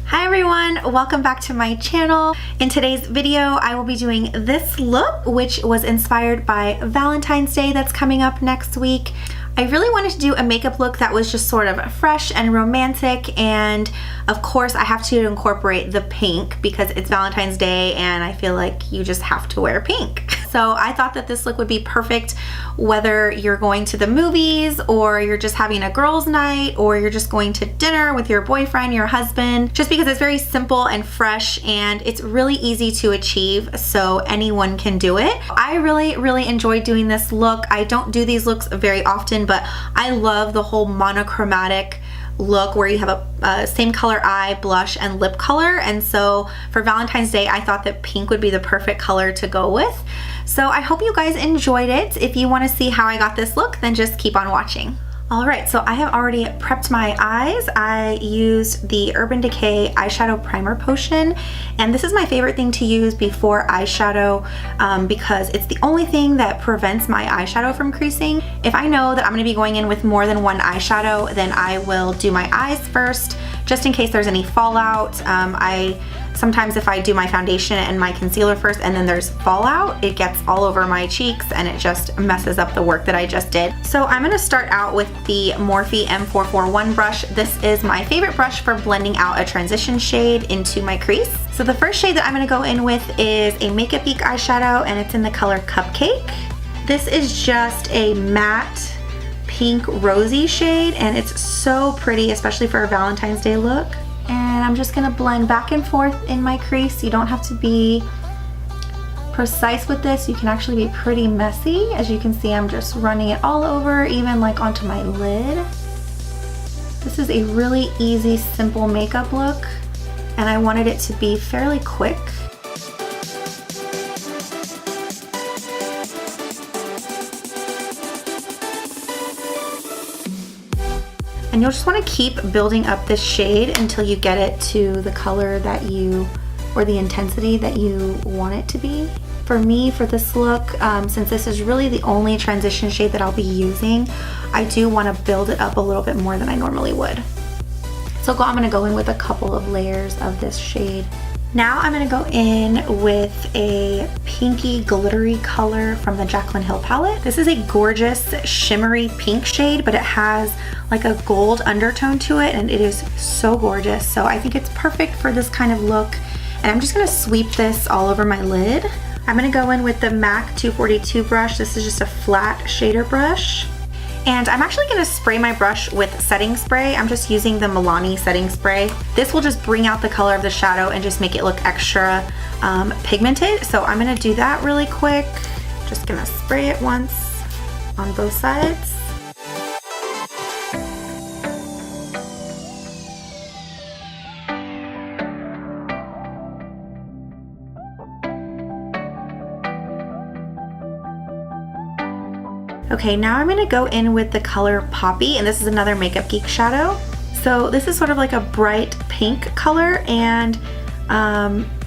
Hi everyone, welcome back to my channel. In today's video, I will be doing this look, which was inspired by Valentine's Day that's coming up next week. I really wanted to do a makeup look that was just sort of fresh and romantic, and of course I have to incorporate the pink because it's Valentine's Day and I feel like you just have to wear pink. So I thought that this look would be perfect whether you're going to the movies or you're just having a girls' night or you're just going to dinner with your boyfriend, your husband, just because it's very simple and fresh and it's really easy to achieve, so anyone can do it. I really enjoy doing this look. I don't do these looks very often, but I love the whole monochromatic look where you have a same color eye, blush, and lip color. And so for Valentine's Day, I thought that pink would be the perfect color to go with. So I hope you guys enjoyed it. If you want to see how I got this look, then just keep on watching. Alright, so I have already prepped my eyes. I used the Urban Decay eyeshadow primer potion, and this is my favorite thing to use before eyeshadow because it's the only thing that prevents my eyeshadow from creasing. If I know that I'm going to be going in with more than one eyeshadow, then I will do my eyes first, just in case there's any fallout. Sometimes if I do my foundation and my concealer first and then there's fallout, it gets all over my cheeks and it just messes up the work that I just did. So I'm going to start out with the Morphe M441 brush. This is my favorite brush for blending out a transition shade into my crease. So the first shade that I'm going to go in with is a Makeup Geek eyeshadow, and it's in the color Cupcake. This is just a matte pink rosy shade and it's so pretty, especially for a Valentine's Day look. And I'm just gonna blend back and forth in my crease. You don't have to be precise with this. You can actually be pretty messy. As you can see, I'm just running it all over, even like onto my lid. This is a really easy, simple makeup look, and I wanted it to be fairly quick. And you'll just want to keep building up this shade until you get it to the color that or the intensity that you want it to be. For me, for this look, since this is really the only transition shade that I'll be using, I do want to build it up a little bit more than I normally would. So I'm going to go in with a couple of layers of this shade. Now I'm going to go in with a pinky glittery color from the Jaclyn Hill palette. This is a gorgeous shimmery pink shade, but it has like a gold undertone to it and it is so gorgeous. So I think it's perfect for this kind of look. And I'm just going to sweep this all over my lid. I'm going to go in with the MAC 242 brush. This is just a flat shader brush. And I'm actually going to spray my brush with setting spray. I'm just using the Milani setting spray. This will just bring out the color of the shadow and just make it look extra pigmented. So I'm going to do that really quick. Just going to spray it once on both sides. Okay, now I'm going to go in with the color Poppy, and this is another Makeup Geek shadow. So this is sort of like a bright pink color, and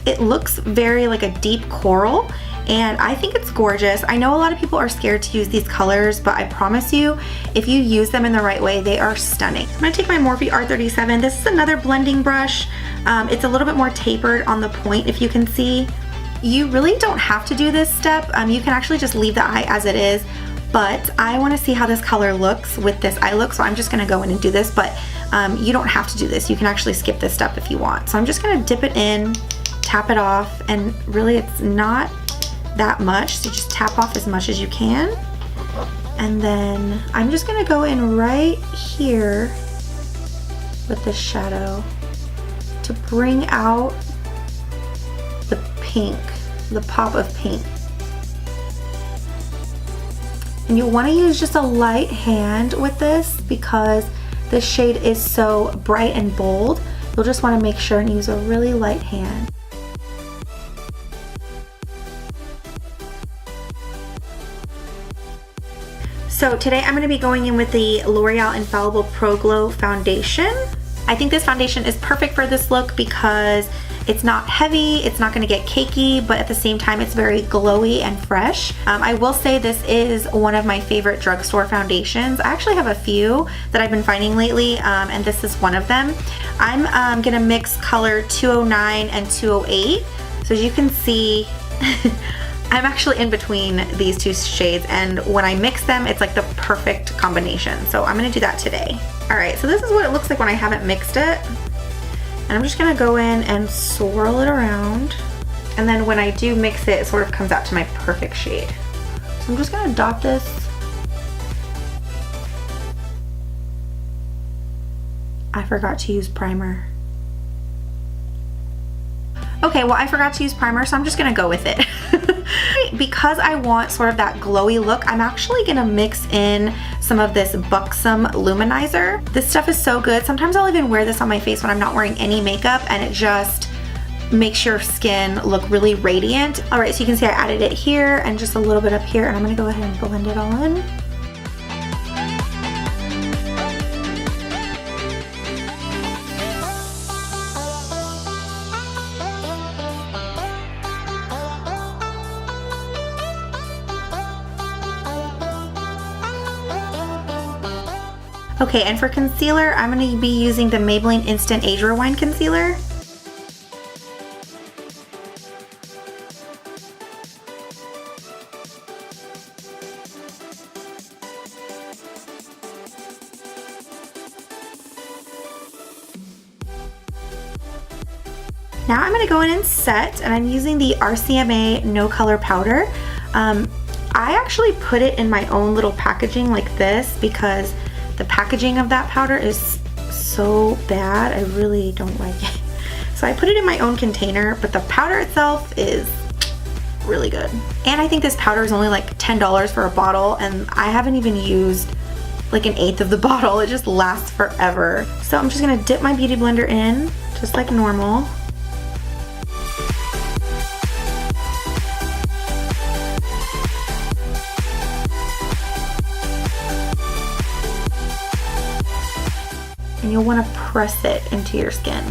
it looks very like a deep coral, and I think it's gorgeous. I know a lot of people are scared to use these colors, but I promise you, if you use them in the right way, they are stunning. I'm going to take my Morphe R37. This is another blending brush. It's a little bit more tapered on the point, if you can see. You really don't have to do this step. You can actually just leave the eye as it is. But I want to see how this color looks with this eye look, so I'm just going to go in and do this, but you don't have to do this. You can actually skip this step if you want. So I'm just going to dip it in, tap it off, and really it's not that much, so just tap off as much as you can. And then I'm just going to go in right here with this shadow to bring out the pink, the pop of pink. And you'll want to use just a light hand with this because this shade is so bright and bold. You'll just want to make sure and use a really light hand. So today I'm going to be going in with the L'Oreal Infallible Pro Glow Foundation. I think this foundation is perfect for this look because it's not heavy, it's not gonna get cakey, but at the same time it's very glowy and fresh. I will say this is one of my favorite drugstore foundations. I actually have a few that I've been finding lately, and this is one of them. I'm gonna mix color 209 and 208. So as you can see, I'm actually in between these two shades, and when I mix them, it's like the perfect combination. So I'm gonna do that today. All right, so this is what it looks like when I haven't mixed it. And I'm just gonna go in and swirl it around. And then when I do mix it, it sort of comes out to my perfect shade. So I'm just gonna dot this. I forgot to use primer. Okay, well I forgot to use primer, so I'm just gonna go with it. Because I want sort of that glowy look, I'm actually gonna mix in some of this Buxom Luminizer. This stuff is so good. Sometimes I'll even wear this on my face when I'm not wearing any makeup, and it just makes your skin look really radiant. All right, so you can see I added it here and just a little bit up here, and I'm gonna go ahead and blend it all in. Okay, and for concealer, I'm going to be using the Maybelline Instant Age Rewind Concealer. Now I'm going to go in and set, and I'm using the RCMA No Color Powder. I actually put it in my own little packaging like this because the packaging of that powder is so bad. I really don't like it. So I put it in my own container, but the powder itself is really good. And I think this powder is only like $10 for a bottle, and I haven't even used like an eighth of the bottle. It just lasts forever. So I'm just gonna dip my beauty blender in, just like normal. And you'll want to press it into your skin.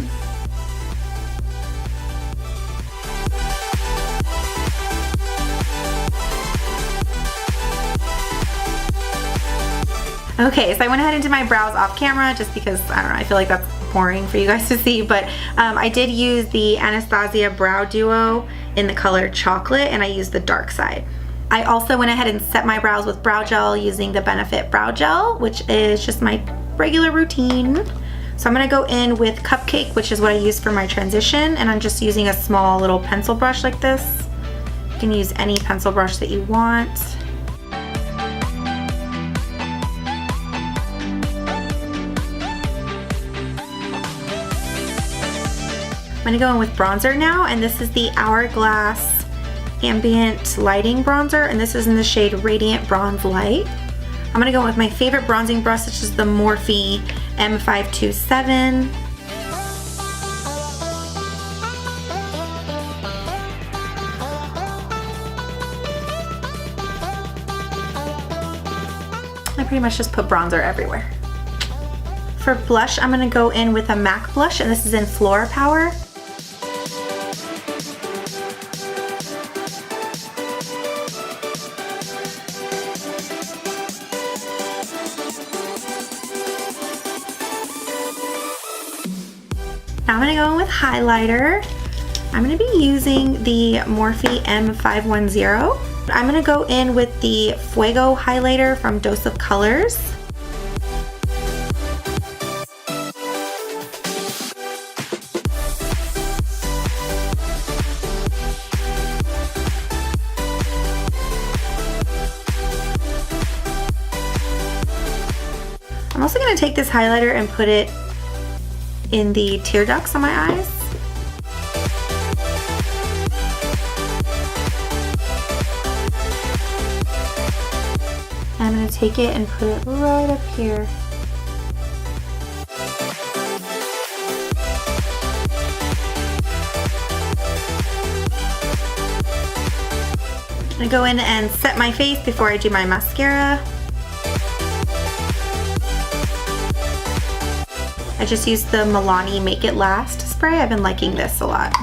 Okay, so I went ahead and did my brows off camera just because, I don't know, I feel like that's boring for you guys to see, but I did use the Anastasia Brow Duo in the color Chocolate, and I used the dark side. I also went ahead and set my brows with brow gel using the Benefit Brow Gel, which is just my regular routine. So I'm gonna go in with Cupcake, which is what I use for my transition, and I'm just using a small little pencil brush like this. You can use any pencil brush that you want. I'm gonna go in with bronzer now, and this is the Hourglass Ambient Lighting Bronzer, and this is in the shade Radiant Bronze Light. I'm gonna go with my favorite bronzing brush, which is the Morphe M527. I pretty much just put bronzer everywhere. For blush, I'm gonna go in with a MAC blush, and this is in Flora Power. Now I'm gonna go in with highlighter. I'm gonna be using the Morphe M510. I'm gonna go in with the Fuego highlighter from Dose of Colors. I'm also gonna take this highlighter and put it in the tear ducts on my eyes. I'm going to take it and put it right up here. I'm going to go in and set my face before I do my mascara. I just used the Milani Make It Last spray. I've been liking this a lot.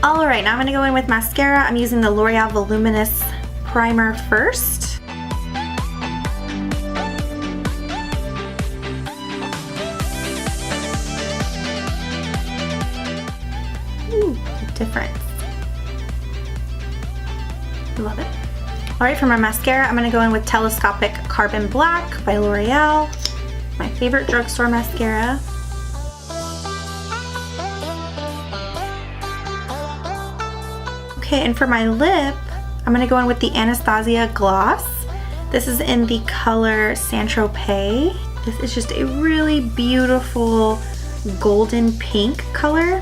Alright, now I'm going to go in with mascara. I'm using the L'Oreal Voluminous Primer first. Ooh, difference. Love it. Alright, for my mascara, I'm going to go in with Telescopic Carbon Black by L'Oreal. My favorite drugstore mascara. Okay, and for my lip, I'm going to go in with the Anastasia Gloss. This is in the color Saint-Tropez. This is just a really beautiful golden pink color.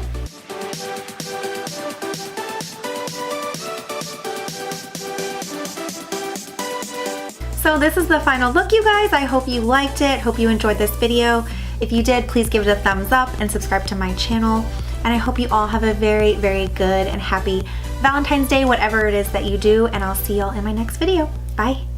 So this is the final look, you guys. I hope you liked it. Hope you enjoyed this video. If you did, please give it a thumbs up and subscribe to my channel. And I hope you all have a very, very good and happy Valentine's Day, whatever it is that you do. And I'll see y'all in my next video. Bye.